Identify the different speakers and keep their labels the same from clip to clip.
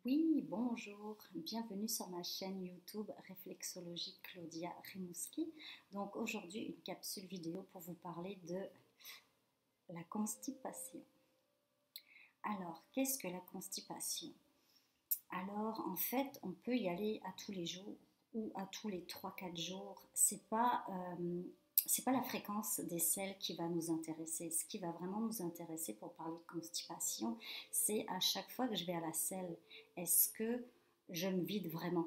Speaker 1: Oui, bonjour, bienvenue sur ma chaîne YouTube Réflexologie Claudia Rimouski. Donc aujourd'hui, une capsule vidéo pour vous parler de la constipation. Alors, qu'est-ce que la constipation? Alors, en fait, on peut y aller à tous les jours ou à tous les 3 4 jours. C'est pas la fréquence des selles qui va nous intéresser. Ce qui va vraiment nous intéresser pour parler de constipation, c'est à chaque fois que je vais à la selle, est-ce que je me vide vraiment?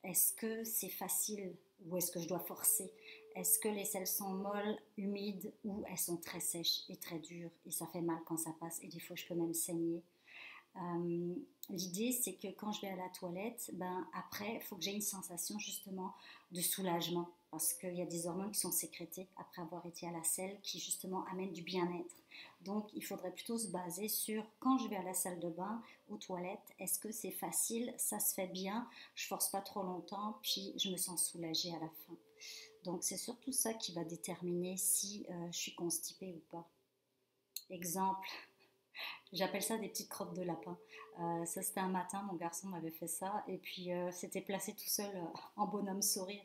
Speaker 1: Est-ce que c'est facile ou est-ce que je dois forcer? Est-ce que les selles sont molles, humides ou elles sont très sèches et très dures et ça fait mal quand ça passe et des fois je peux même saigner? Euh, L'idée, c'est que quand je vais à la toilette, ben, après, il faut que j'ai une sensation justement de soulagement parce qu'il y a des hormones qui sont sécrétées après avoir été à la selle qui justement amènent du bien-être. Donc, il faudrait plutôt se baser sur quand je vais à la salle de bain, aux toilettes, est-ce que c'est facile, ça se fait bien, je force pas trop longtemps, puis je me sens soulagée à la fin. Donc, c'est surtout ça qui va déterminer si je suis constipée ou pas. Exemple, j'appelle ça des petites crottes de lapin. Ça, c'était un matin, mon garçon m'avait fait ça, et puis c'était placé tout seul en bonhomme sourire.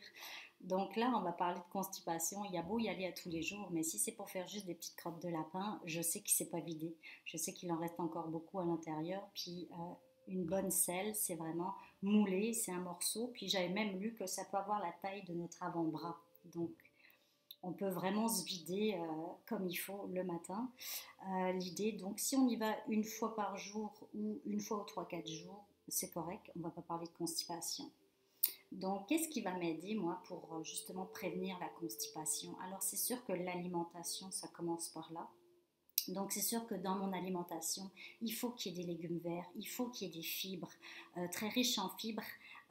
Speaker 1: Donc là, on va parler de constipation. Il y a beau y aller à tous les jours, mais si c'est pour faire juste des petites crottes de lapin, je sais qu'il ne s'est pas vidé. Je sais qu'il en reste encore beaucoup à l'intérieur. Puis une bonne selle, c'est vraiment moulé, c'est un morceau. Puis j'avais même lu que ça peut avoir la taille de notre avant-bras. Donc on peut vraiment se vider comme il faut le matin. L'idée, donc, si on y va une fois par jour ou une fois aux 3 4 jours, c'est correct, on ne va pas parler de constipation. Donc, qu'est-ce qui va m'aider, moi, pour justement prévenir la constipation? Alors, c'est sûr que l'alimentation, ça commence par là. Donc c'est sûr que dans mon alimentation, il faut qu'il y ait des légumes verts, il faut qu'il y ait des fibres très riches en fibres,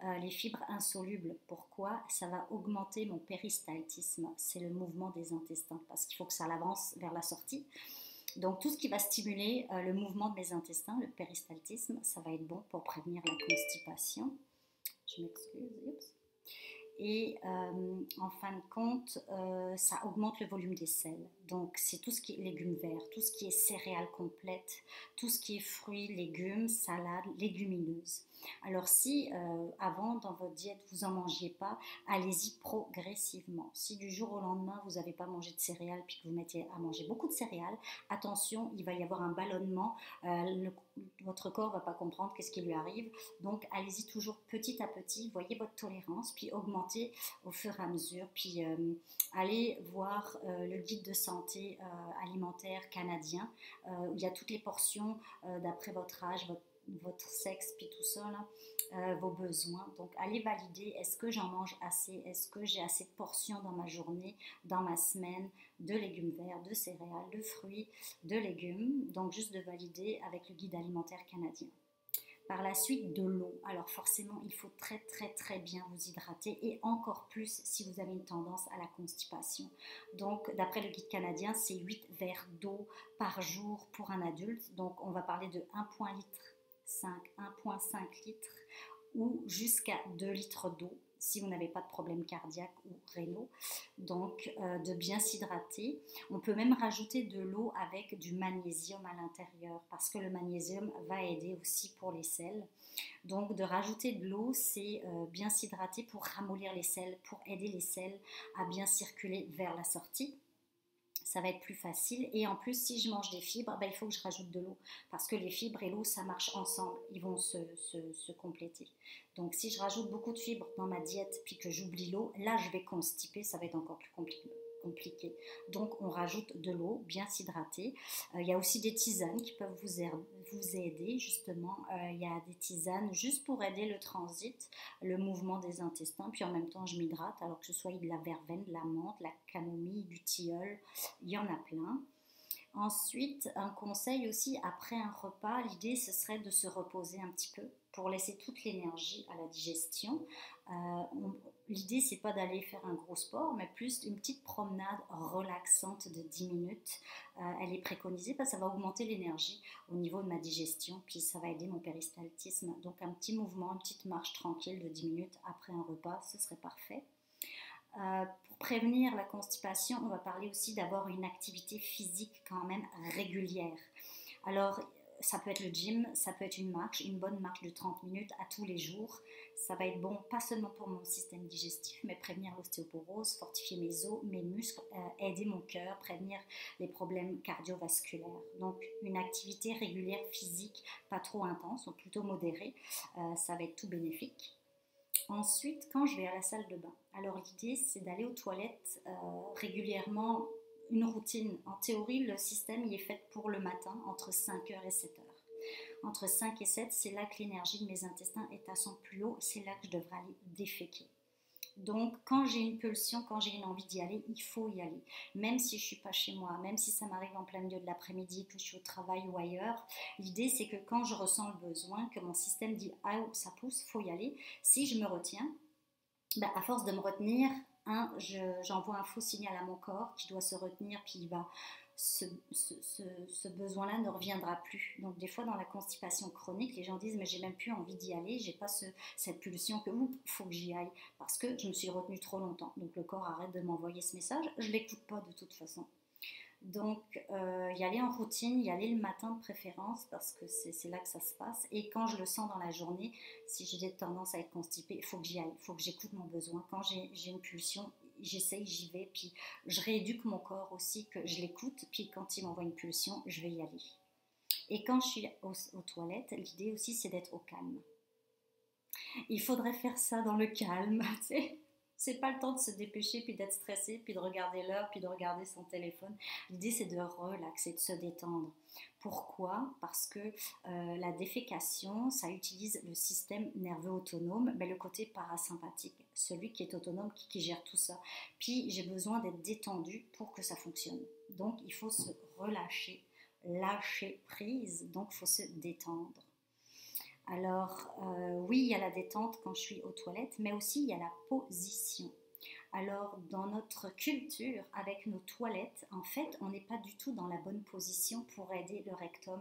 Speaker 1: les fibres insolubles. Pourquoi? Ça va augmenter mon péristaltisme, c'est le mouvement des intestins, parce qu'il faut que ça avance vers la sortie. Donc tout ce qui va stimuler le mouvement de mes intestins, le péristaltisme, ça va être bon pour prévenir la constipation. Je m'excuse. Oups. Et en fin de compte, ça augmente le volume des selles. Donc, c'est tout ce qui est légumes verts, tout ce qui est céréales complètes, tout ce qui est fruits, légumes, salades, légumineuses. Alors, si avant, dans votre diète, vous n'en mangiez pas, allez-y progressivement. Si du jour au lendemain, vous n'avez pas mangé de céréales, puis que vous mettez à manger beaucoup de céréales, attention, il va y avoir un ballonnement. Votre corps ne va pas comprendre qu'est-ce qui lui arrive. Donc, allez-y toujours petit à petit, voyez votre tolérance, puis augmentez au fur et à mesure. Puis, allez voir le guide de santé alimentaire canadien, où il y a toutes les portions d'après votre âge, votre sexe, puis tout ça, là, vos besoins. Donc, allez valider, est-ce que j'en mange assez? Est-ce que j'ai assez de portions dans ma journée, dans ma semaine, de légumes verts, de céréales, de fruits, de légumes? Donc, juste de valider avec le guide alimentaire canadien. Par la suite, de l'eau. Alors forcément, il faut très très très bien vous hydrater et encore plus si vous avez une tendance à la constipation. Donc, d'après le guide canadien, c'est 8 verres d'eau par jour pour un adulte. Donc, on va parler de 1,5 litres ou jusqu'à 2 litres d'eau si vous n'avez pas de problème cardiaque ou rénaux. Donc, de bien s'hydrater. On peut même rajouter de l'eau avec du magnésium à l'intérieur parce que le magnésium va aider aussi pour les selles. Donc, de rajouter de l'eau, c'est bien s'hydrater pour ramollir les selles, pour aider les selles à bien circuler vers la sortie. Ça va être plus facile. Et en plus, si je mange des fibres, ben, il faut que je rajoute de l'eau. Parce que les fibres et l'eau, ça marche ensemble. Ils vont se compléter. Donc, si je rajoute beaucoup de fibres dans ma diète, puis que j'oublie l'eau, là, je vais constiper. Ça va être encore plus compliqué. Donc, on rajoute de l'eau, bien s'hydrater. Il y a aussi des tisanes qui peuvent vous aider, justement. Il y a des tisanes juste pour aider le transit, le mouvement des intestins. Puis en même temps, je m'hydrate, alors que ce soit de la verveine, de la menthe, la camomille, du tilleul, il y en a plein. Ensuite, un conseil aussi, après un repas, l'idée ce serait de se reposer un petit peu pour laisser toute l'énergie à la digestion. L'idée c'est pas d'aller faire un gros sport, mais plus une petite promenade relaxante de 10 minutes. Elle est préconisée parce que ça va augmenter l'énergie au niveau de ma digestion, puis ça va aider mon péristaltisme. Donc un petit mouvement, une petite marche tranquille de 10 minutes après un repas, ce serait parfait. Pour prévenir la constipation, on va parler aussi d'avoir une activité physique quand même régulière. Alors, Ça peut être le gym, ça peut être une marche, une bonne marche de 30 minutes à tous les jours. Ça va être bon, pas seulement pour mon système digestif, mais prévenir l'ostéoporose, fortifier mes os, mes muscles, aider mon cœur, prévenir les problèmes cardiovasculaires. Donc, une activité régulière physique, pas trop intense, ou plutôt modérée, ça va être tout bénéfique. Ensuite, quand je vais à la salle de bain, alors l'idée c'est d'aller aux toilettes régulièrement, une routine. En théorie, le système y est fait pour le matin, entre 5 heures et 7 heures. Entre 5 et 7, c'est là que l'énergie de mes intestins est à son plus haut, c'est là que je devrais aller déféquer. Donc, quand j'ai une pulsion, quand j'ai une envie d'y aller, il faut y aller. Même si je ne suis pas chez moi, même si ça m'arrive en plein milieu de l'après-midi, que je suis au travail ou ailleurs, l'idée c'est que quand je ressens le besoin, que mon système dit « Ah, ça pousse, il faut y aller », si je me retiens, ben, à force de me retenir, j'envoie un faux signal à mon corps qui doit se retenir, puis il va ce besoin-là ne reviendra plus. Donc des fois dans la constipation chronique, les gens disent mais j'ai même plus envie d'y aller, j'ai pas cette pulsion que faut que j'y aille parce que je me suis retenue trop longtemps. Donc le corps arrête de m'envoyer ce message, je l'écoute pas de toute façon. Donc y aller en routine, y aller le matin de préférence parce que c'est là que ça se passe. Et quand je le sens dans la journée, si j'ai tendance à être constipée, il faut que j'y aille, il faut que j'écoute mon besoin. Quand j'ai une pulsion, j'essaye, j'y vais, puis je rééduque mon corps aussi, que je l'écoute, puis quand il m'envoie une pulsion, je vais y aller. Et quand je suis aux toilettes, l'idée aussi c'est d'être au calme. Il faudrait faire ça dans le calme, tu sais. C'est pas le temps de se dépêcher, puis d'être stressé, puis de regarder l'heure, puis de regarder son téléphone. L'idée, c'est de relaxer, de se détendre. Pourquoi? Parce que la défécation, ça utilise le système nerveux autonome, mais le côté parasympathique, celui qui est autonome, qui gère tout ça. Puis, j'ai besoin d'être détendu pour que ça fonctionne. Donc, il faut se relâcher, lâcher prise, donc il faut se détendre. Alors, oui, il y a la détente quand je suis aux toilettes, mais aussi il y a la position. Alors, dans notre culture, avec nos toilettes, en fait, on n'est pas du tout dans la bonne position pour aider le rectum.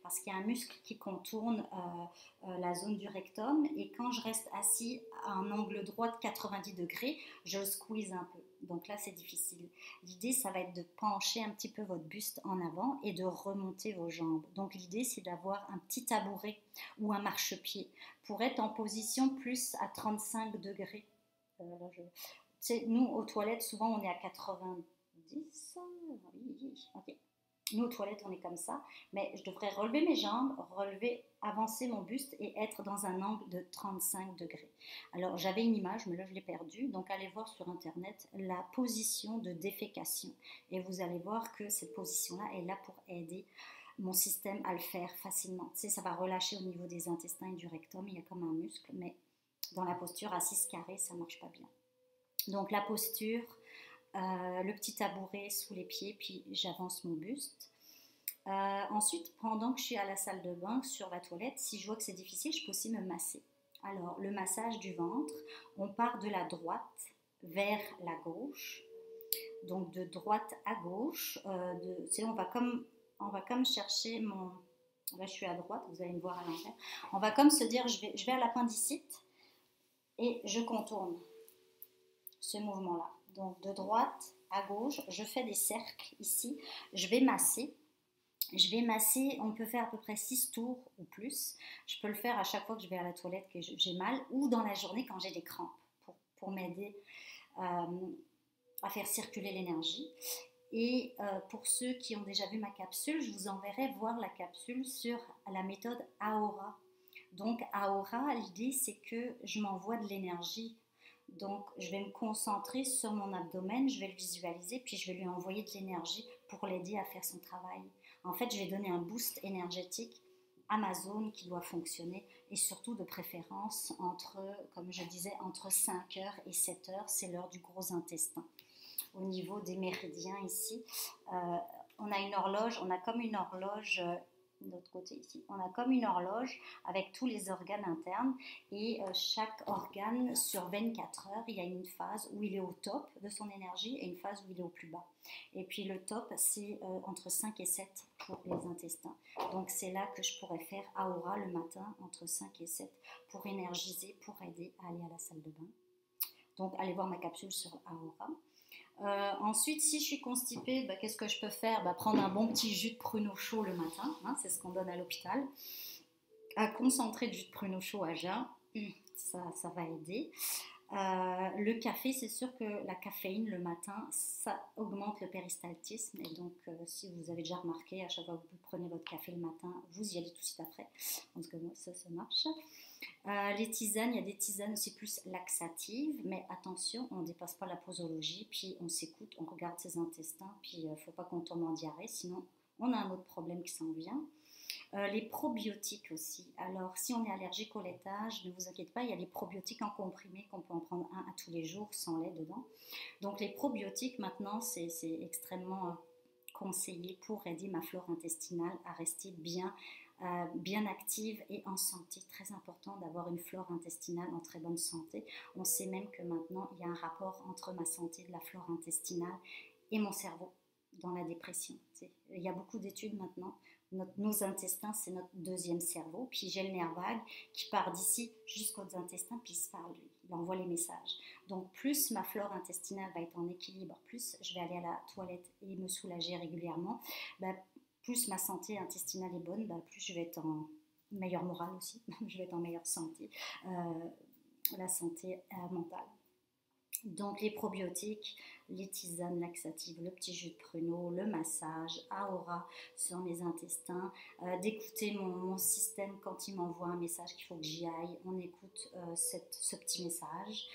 Speaker 1: Parce qu'il y a un muscle qui contourne la zone du rectum. Et quand je reste assis à un angle droit de 90 degrés, je squeeze un peu. Donc là, c'est difficile. L'idée, ça va être de pencher un petit peu votre buste en avant et de remonter vos jambes. Donc l'idée, c'est d'avoir un petit tabouret ou un marchepied pour être en position plus à 35 degrés. Là, nous, aux toilettes, souvent, on est à 90. Oui, ok. Nous, aux toilettes, on est comme ça. Mais je devrais relever mes jambes, avancer mon buste et être dans un angle de 35 degrés. Alors, j'avais une image, mais là, je l'ai perdue. Donc, allez voir sur Internet la position de défécation. Et vous allez voir que cette position-là est là pour aider mon système à le faire facilement. Tu sais, ça va relâcher au niveau des intestins et du rectum. Il y a comme un muscle, mais dans la posture assise carrée, ça ne marche pas bien. Donc la posture, le petit tabouret sous les pieds, puis j'avance mon buste. Ensuite, pendant que je suis à la salle de bain, sur la toilette, si je vois que c'est difficile, je peux aussi me masser. Alors, le massage du ventre, on part de la droite vers la gauche. Donc, de droite à gauche, on va comme chercher mon... Là, je suis à droite, vous allez me voir à l'envers. On va comme se dire, je vais à l'appendicite et je contourne ce mouvement-là. Donc de droite à gauche, je fais des cercles ici, je vais masser. On peut faire à peu près 6 tours ou plus. Je peux le faire à chaque fois que je vais à la toilette, que j'ai mal, ou dans la journée quand j'ai des crampes, pour m'aider à faire circuler l'énergie. Et pour ceux qui ont déjà vu ma capsule, je vous enverrai voir la capsule sur la méthode Aora. Donc Aora, l'idée c'est que je m'envoie de l'énergie. Donc je vais me concentrer sur mon abdomen, je vais le visualiser, puis je vais lui envoyer de l'énergie pour l'aider à faire son travail. En fait, je vais donner un boost énergétique à ma zone qui doit fonctionner, et surtout de préférence comme je disais, entre 5 heures et 7 heures, c'est l'heure du gros intestin. Au niveau des méridiens ici, on a une horloge, on a comme une horloge de l'autre côté ici, on a comme une horloge avec tous les organes internes, et chaque organe sur 24 heures, il y a une phase où il est au top de son énergie et une phase où il est au plus bas. Et puis le top, c'est entre 5 et 7 pour les intestins. Donc c'est là que je pourrais faire Aora le matin entre 5 et 7 pour énergiser, pour aider à aller à la salle de bain. Donc allez voir ma capsule sur Aora. Ensuite, si je suis constipée, bah, qu'est-ce que je peux faire? Bah, prendre un bon petit jus de pruneau chaud le matin, hein, c'est ce qu'on donne à l'hôpital. Un concentré de jus de pruneau chaud à jeun, ça va aider. Le café, c'est sûr que la caféine le matin, ça augmente le péristaltisme. Et donc, si vous avez déjà remarqué, à chaque fois que vous prenez votre café le matin, vous y allez tout de suite après. En tout cas, moi, ça marche. Les tisanes, il y a des tisanes aussi plus laxatives, mais attention, on ne dépasse pas la posologie, puis on s'écoute, on regarde ses intestins, puis il ne faut pas qu'on tombe en diarrhée, sinon on a un autre problème qui s'en vient. Les probiotiques aussi. Alors, si on est allergique au laitage, ne vous inquiétez pas, il y a les probiotiques en comprimé qu'on peut en prendre un à tous les jours sans lait dedans. Donc, les probiotiques, maintenant, c'est extrêmement conseillé pour aider ma flore intestinale à rester bien active et en santé. Très important d'avoir une flore intestinale en très bonne santé. On sait même que maintenant, il y a un rapport entre ma santé de la flore intestinale et mon cerveau dans la dépression. Il y a beaucoup d'études maintenant. Nos intestins, c'est notre deuxième cerveau. Puis j'ai le nerf vague qui part d'ici jusqu'aux intestins, puis il se parle, lui. Il envoie les messages. Donc plus ma flore intestinale va être en équilibre, plus je vais aller à la toilette et me soulager régulièrement, bah, plus ma santé intestinale est bonne, bah, plus je vais être en meilleure morale aussi, je vais être en meilleure santé, la santé mentale. Donc les probiotiques, les tisanes laxatives, le petit jus de pruneau, le massage, Aura sur mes intestins, d'écouter mon système quand il m'envoie un message qu'il faut que j'y aille, on écoute ce petit message.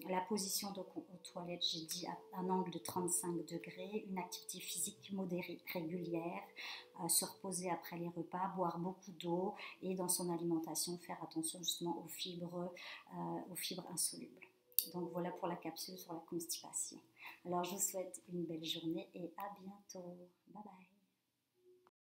Speaker 1: La position aux toilettes, j'ai dit à un angle de 35 degrés, une activité physique modérée, régulière, se reposer après les repas, boire beaucoup d'eau et dans son alimentation faire attention justement aux fibres insolubles. Donc voilà pour la capsule sur la constipation. Alors je vous souhaite une belle journée et à bientôt. Bye bye.